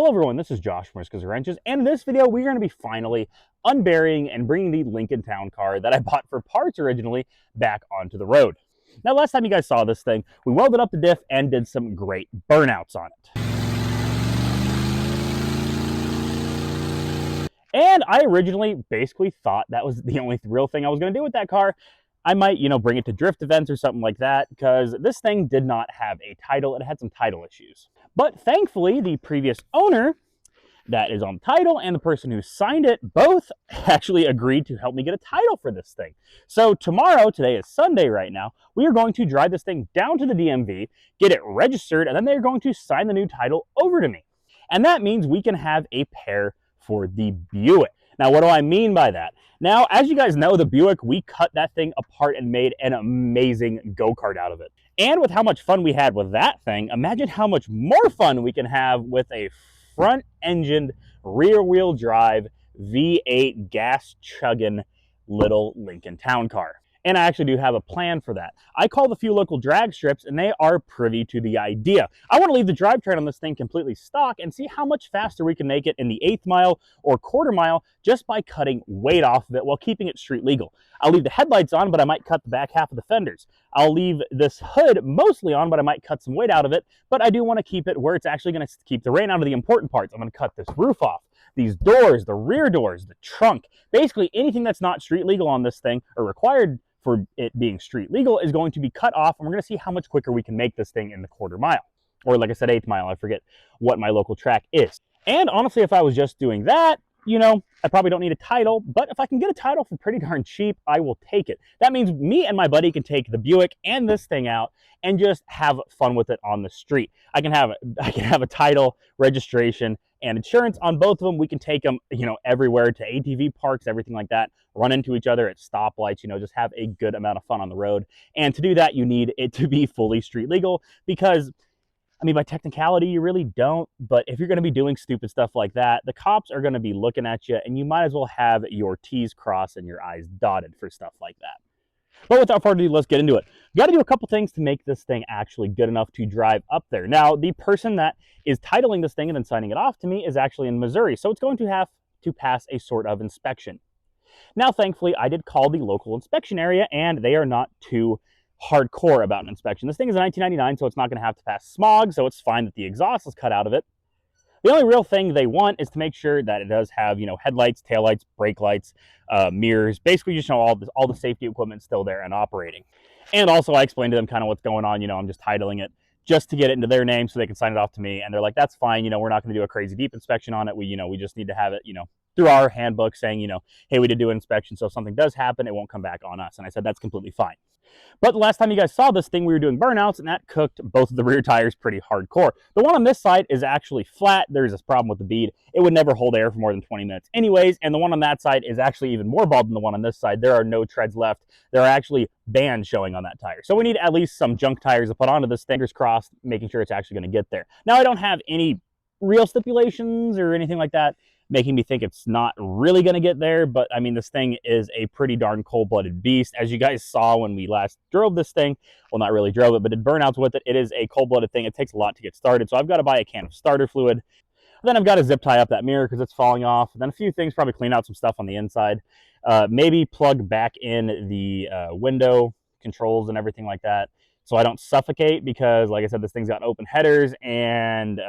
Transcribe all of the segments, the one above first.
Hello everyone, this is Josh from Wrenches, and in this video we're going to be finally unburying and bringing the Lincoln Town car that I bought for parts originally back onto the road. Now last time you guys saw this thing, we welded up the diff and did some great burnouts on it. And I originally basically thought that was the only real thing I was going to do with that car. I might, bring it to drift events or something like that, because this thing did not have a title. It had some title issues. But thankfully, the previous owner that is on the title and the person who signed it both actually agreed to help me get a title for this thing. So tomorrow, today is Sunday right now, we are going to drive this thing down to the DMV, get it registered, and then they're going to sign the new title over to me. And that means we can have a pair for the Buick. Now, what do I mean by that? Now, as you guys know, the Buick, we cut that thing apart and made an amazing go-kart out of it. And with how much fun we had with that thing, imagine how much more fun we can have with a front-engined, rear-wheel drive, V8 gas-chugging little Lincoln Town car. And I actually do have a plan for that. I called a few local drag strips and they are privy to the idea. I want to leave the drivetrain on this thing completely stock and see how much faster we can make it in the 1/8 mile or 1/4 mile just by cutting weight off of it while keeping it street legal. I'll leave the headlights on, but I might cut the back half of the fenders. I'll leave this hood mostly on, but I might cut some weight out of it. But I do want to keep it where it's actually going to keep the rain out of the important parts. I'm going to cut this roof off. These doors, the rear doors, the trunk, basically anything that's not street legal on this thing or required for it being street legal is going to be cut off, and we're going to see how much quicker we can make this thing in the 1/4 mile. Or like I said, 1/8 mile, I forget what my local track is. And honestly, if I was just doing that, I probably don't need a title, but if I can get a title for pretty darn cheap, I will take it. That means me and my buddy can take the Buick and this thing out and just have fun with it on the street. I can have a title, registration, and insurance on both of them. We can take them, everywhere, to ATV parks, everything like that, run into each other at stoplights, just have a good amount of fun on the road. And to do that, you need it to be fully street legal because, by technicality, you really don't. But if you're going to be doing stupid stuff like that, the cops are going to be looking at you, and you might as well have your T's crossed and your I's dotted for stuff like that. But without further ado, let's get into it. You got to do a couple things to make this thing actually good enough to drive up there. Now, the person that is titling this thing and then signing it off to me is actually in Missouri, so it's going to have to pass a sort of inspection. Now, thankfully, I did call the local inspection area, and they are not too hardcore about an inspection. This thing is a 1999, so it's not going to have to pass smog, so it's fine that the exhaust is cut out of it. The only real thing they want is to make sure that it does have, headlights, taillights, brake lights, mirrors, basically just all the safety equipment still there and operating. And also I explained to them kind of what's going on. I'm just titling it just to get it into their name so they can sign it off to me. And they're like, that's fine. We're not going to do a crazy deep inspection on it. We just need to have it, through our handbook saying, hey, we did do an inspection. So if something does happen, it won't come back on us. And I said, that's completely fine. But the last time you guys saw this thing, we were doing burnouts, and that cooked both of the rear tires pretty hardcore. The one on this side is actually flat. There's this problem with the bead. It would never hold air for more than 20 minutes anyways, and the one on that side is actually even more bald than the one on this side. There are no treads left. There are actually bands showing on that tire. So we need at least some junk tires to put onto this, fingers crossed, making sure it's actually going to get there. Now, I don't have any real stipulations or anything like that making me think it's not really going to get there, but this thing is a pretty darn cold-blooded beast. As you guys saw when we last drove this thing, well, not really drove it, but did burnouts with it, it is a cold-blooded thing. It takes a lot to get started, so I've got to buy a can of starter fluid. Then I've got to zip tie up that mirror because it's falling off. And then a few things, probably clean out some stuff on the inside. Maybe plug back in the window controls and everything like that so I don't suffocate because, like I said, this thing's got open headers, and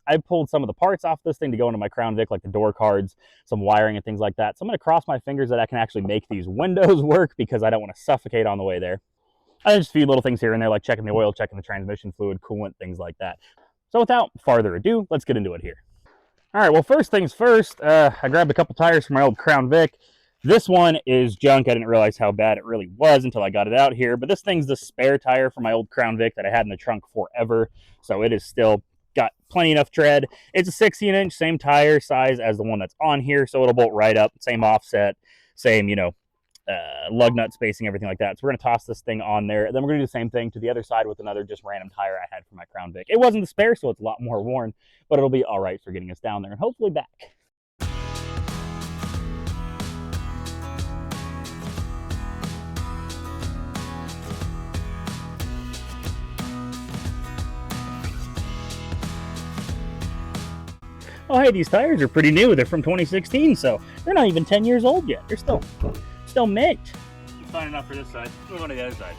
I pulled some of the parts off this thing to go into my Crown Vic, like the door cards, some wiring and things like that. So I'm going to cross my fingers that I can actually make these windows work because I don't want to suffocate on the way there. And just a few little things here and there, like checking the oil, checking the transmission fluid, coolant, things like that. So without farther ado, let's get into it here. All right, well, first things first, I grabbed a couple tires from my old Crown Vic. This one is junk. I didn't realize how bad it really was until I got it out here. But this thing's the spare tire for my old Crown Vic that I had in the trunk forever. So it is still got plenty enough tread. It's a 16-inch, same tire size as the one that's on here, so it'll bolt right up, same offset, same, lug nut spacing, everything like that. So we're going to toss this thing on there. Then we're going to do the same thing to the other side with another just random tire I had for my Crown Vic. It wasn't the spare, so it's a lot more worn, but it'll be all right for getting us down there and hopefully back. Oh, hey, these tires are pretty new. They're from 2016, so they're not even 10 years old yet. They're still mint. Fine enough for this side. Move on to the other side.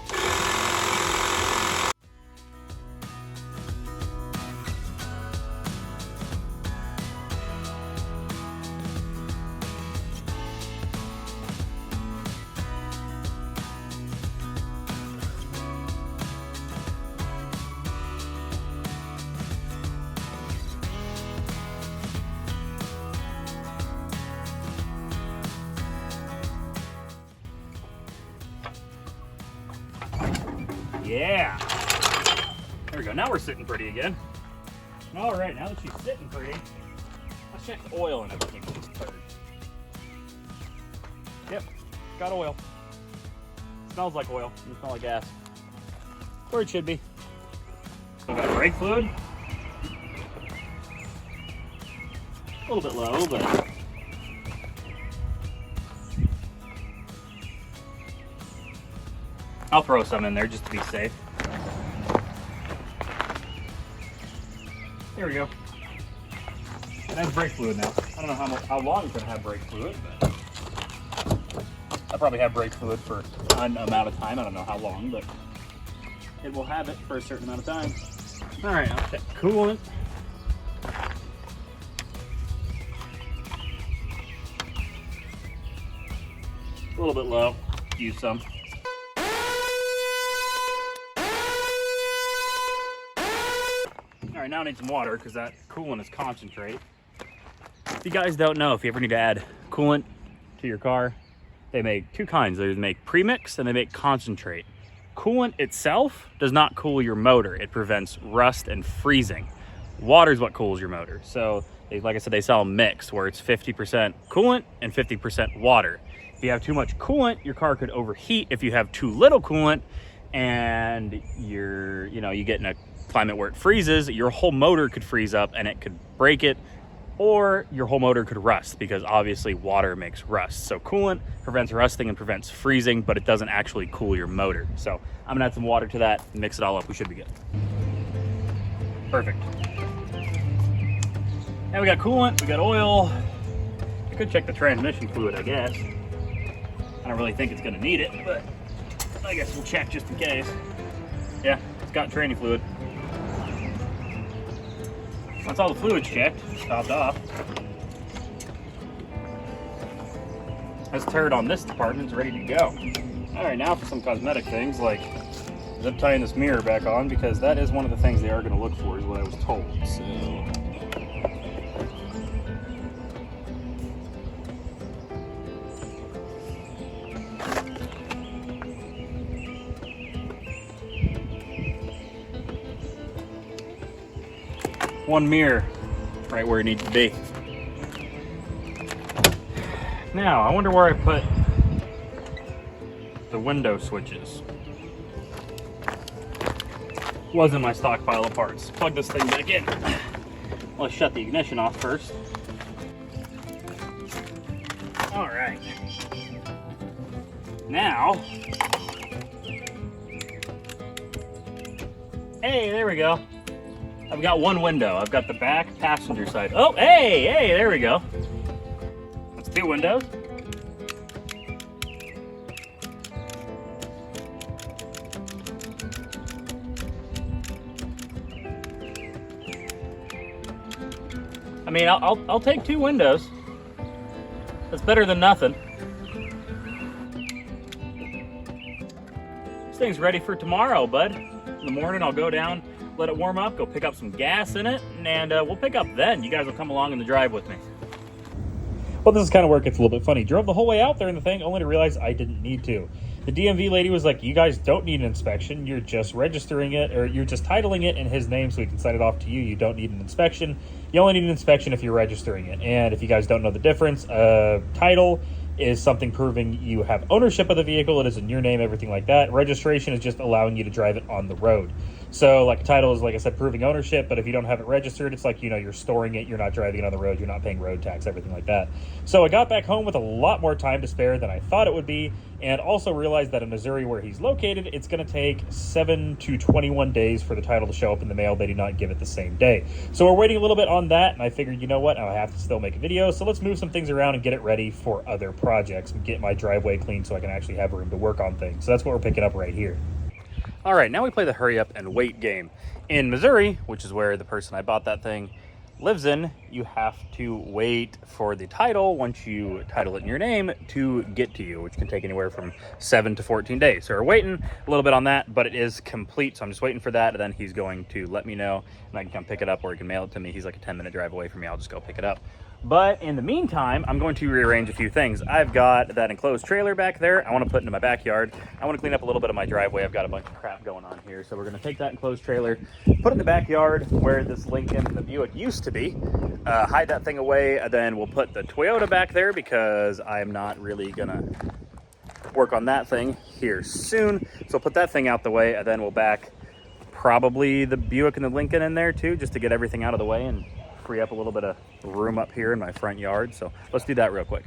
Yeah. There we go. Now we're sitting pretty again. All right, now that she's sitting pretty, let's check the oil and everything on this turd. Yep, got oil. Smells like oil. Doesn't smell like gas. Where it should be. We got brake fluid. A little bit low, but I'll throw some in there just to be safe. There we go. It has brake fluid now. I don't know how long it's gonna have brake fluid, but I'll probably have brake fluid for an amount of time. I don't know how long, but it will have it for a certain amount of time. All right, I'll check coolant. A little bit low. Use some. All right, now I need some water because that coolant is concentrate. If you guys don't know, if you ever need to add coolant to your car, they make two kinds. They make premix and they make concentrate. Coolant itself does not cool your motor. It prevents rust and freezing. Water is what cools your motor. So, like I said, they sell a mix where it's 50% coolant and 50% water. If you have too much coolant, your car could overheat. If you have too little coolant and you get in a climate where it freezes, your whole motor could freeze up and it could break it, or your whole motor could rust because obviously water makes rust. So coolant prevents rusting and prevents freezing, but it doesn't actually cool your motor. So I'm gonna add some water to that and mix it all up. We should be good. Perfect. Now we got coolant, we got oil. I could check the transmission fluid, I guess. I don't really think it's gonna need it, but I guess we'll check just in case. Yeah, it's got tranny fluid. Once all the fluid's checked, topped off, this turd on this department's ready to go. All right, now for some cosmetic things like zip tying this mirror back on, because that is one of the things they are going to look for, is what I was told. So one mirror right where it needs to be. Now, I wonder where I put the window switches. Was in my stockpile of parts. Plug this thing back in. Let's shut the ignition off first. All right. Now, hey, there we go. I've got one window. I've got the back passenger side. Oh, hey, there we go. That's two windows. I mean, I'll take two windows. That's better than nothing. This thing's ready for tomorrow, bud. In the morning, I'll go down, let it warm up, go pick up some gas in it, and we'll pick up then. You guys will come along in the drive with me. Well, this is kind of where it gets a little bit funny. Drove the whole way out there in the thing, only to realize I didn't need to. The DMV lady was like, you guys don't need an inspection. You're just registering it, or you're just titling it in his name so he can sign it off to you. You don't need an inspection. You only need an inspection if you're registering it. And if you guys don't know the difference, title is something proving you have ownership of the vehicle. It is in your name, everything like that. Registration is just allowing you to drive it on the road. So like title is, like I said, proving ownership, but if you don't have it registered, it's like, you're storing it, you're not driving it on the road, you're not paying road tax, everything like that. So I got back home with a lot more time to spare than I thought it would be, and also realized that in Missouri, where he's located, it's going to take 7 to 21 days for the title to show up in the mail. They do not give it the same day. So we're waiting a little bit on that, and I figured, you know what, I have to still make a video, so let's move some things around and get it ready for other projects and get my driveway clean so I can actually have room to work on things. So that's what we're picking up right here. All right, now we play the hurry up and wait game. In Missouri, which is where the person I bought that thing lives in, you have to wait for the title, once you title it in your name, to get to you, which can take anywhere from 7 to 14 days. So we're waiting a little bit on that, but it is complete. So I'm just waiting for that, and then he's going to let me know, and I can come pick it up, or he can mail it to me. He's like a 10-minute drive away from me. I'll just go pick it up. But in the meantime, I'm going to rearrange a few things. I've got that enclosed trailer back there I want to put into my backyard. I want to clean up a little bit of my driveway. I've got a bunch of crap going on here. So we're going to take that enclosed trailer, put it in the backyard where this Lincoln and the Buick used to be, hide that thing away, and then we'll put the Toyota back there because I'm not really going to work on that thing here soon. So we'll put that thing out the way, and then we'll back probably the Buick and the Lincoln in there too, just to get everything out of the way and free up a little bit of room up here in my front yard. So let's do that real quick.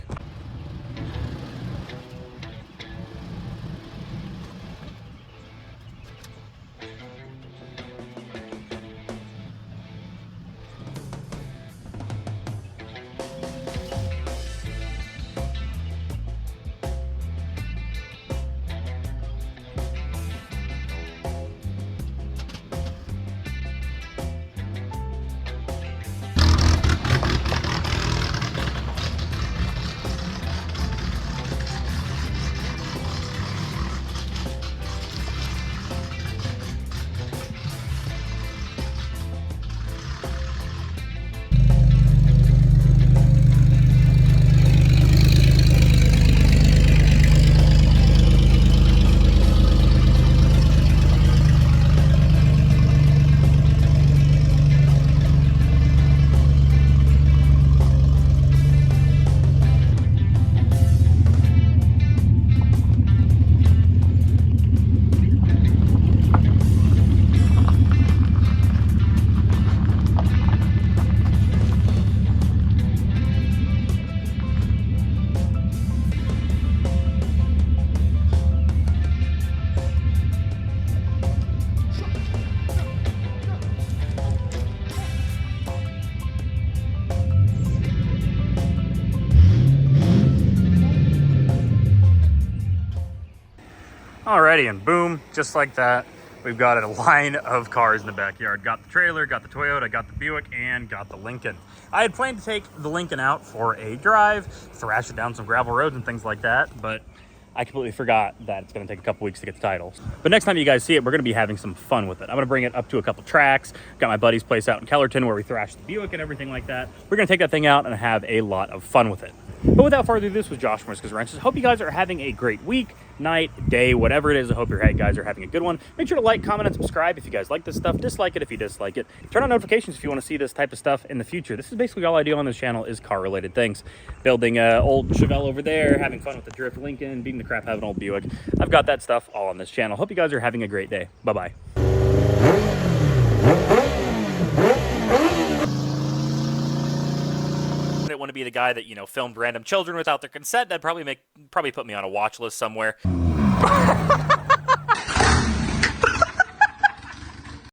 Alrighty, and boom, just like that, we've got a line of cars in the backyard. Got the trailer, got the Toyota, got the Buick, and got the Lincoln. I had planned to take the Lincoln out for a drive, thrash it down some gravel roads and things like that, but I completely forgot that it's going to take a couple weeks to get the titles. But next time you guys see it, we're going to be having some fun with it. I'm going to bring it up to a couple tracks. Got my buddy's place out in Kellerton where we thrash the Buick and everything like that. We're going to take that thing out and have a lot of fun with it. But without further ado, this was Josh from Risk Wrenches. Hope you guys are having a great week, night, day, whatever it is. I hope you guys are having a good one. Make sure to like, comment, and subscribe if you guys like this stuff. Dislike it if you dislike it. Turn on notifications if you want to see this type of stuff in the future. This is basically all I do on this channel is car-related things. Building an old Chevelle over there, having fun with the drift Lincoln, beating the crap out of an old Buick. I've got that stuff all on this channel. Hope you guys are having a great day. Bye-bye. I didn't want to be the guy that, filmed random children without their consent. That'd probably put me on a watch list somewhere.